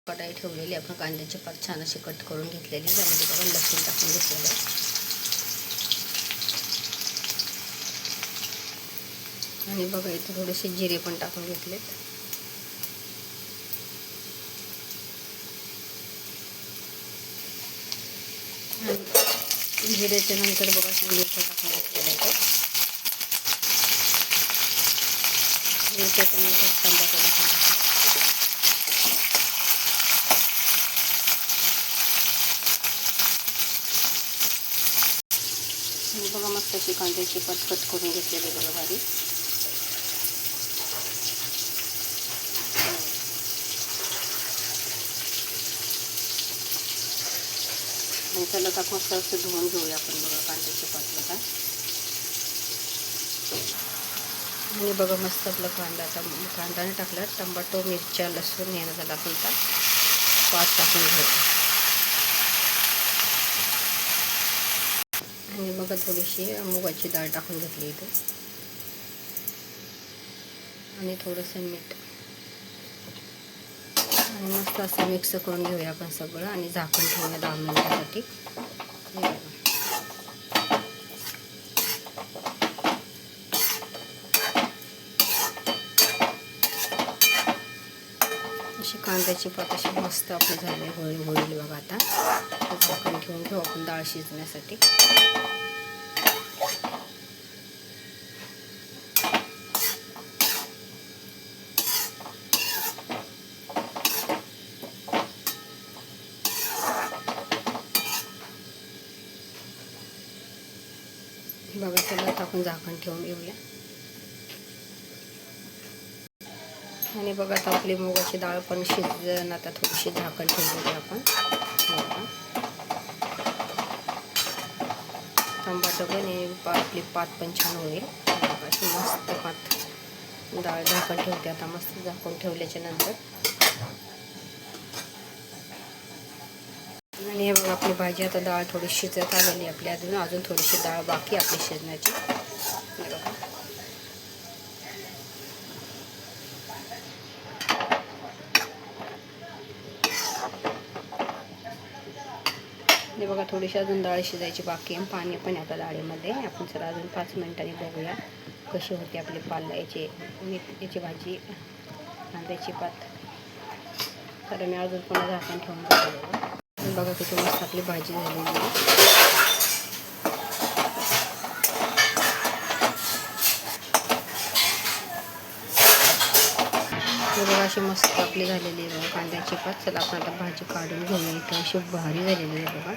कढाई ठेवलेली आपण कांद्याची पात छान अशी कट करून घेतलेली, त्यामध्ये बघा लसूण टाकून घेतलेलं आणि बघा इथे थोडेसे जिरे पण टाकून घेतलेत आणि जिऱ्याच्या नंतर बघा मिरच्या टाकून घेतलेल्या आहेत. मिरच्याच्या नंतर टमाटर टाकून आणि बघा मस्त अशी कांद्याची पात कट करून घेतलेली बघा बारीक. आणि त्याला टाक मस्त असं धुवून घेऊया आपण बघा कांद्याची पात बघा. आणि बघा मस्त आपला कांदाने टाकला, टमाटो मिरच्या लसूण यानं झाला आपण पात टाकून घेऊया. आणि बघा थोडीशी मुगाची डाळ टाकून घेतली इथे आणि थोडंसं मीठ आणि मस्त असं मिक्स करून घेऊया आपण सगळं आणि झाकण ठेवूया 10 मिनिटासाठी. अशी कांद्याची पात अशी मस्त आपली झाली होईल बघा. आता झाकण ठेवून घेऊ आपण डाळ शिजण्यासाठी. बघा त्याला आपण झाकण ठेवून घेऊया. आणि बघा आता आपली मुगाची डाळ पण शिजन, आता थोडीशी झाकण ठेवलेली आपण. टमाटर पण आपली पात पण छान होईल. अशी मस्त पात डाळ झाकण ठेवते आता मस्त झाकून ठेवल्याच्या नंतर. आणि हे बघा आपली भाजी आता डाळ थोडी शिजत आलेली आपली, अजून थोडीशी डाळ बाकी आपली शिजण्याची. बघा हे बघा थोडीशी अजून डाळ शिजायची बाकी आहे. पाणी पण आता डाळीमध्ये आपण चला अजून 5 मिनिटांनी बघूया कशी होती आपली याची भाजी कांद्याची पात. तर मी अजून पुन्हा झाकण ठेवून बघा. बघा किती मस्त आपली भाजी झालेली आहे. बघा अशी मस्त आपली झालेली आहे बघा कांद्याची पात. चला आपण आता भाजी काढून घेऊया. इथं अशी भारी झालेली आहे बघा.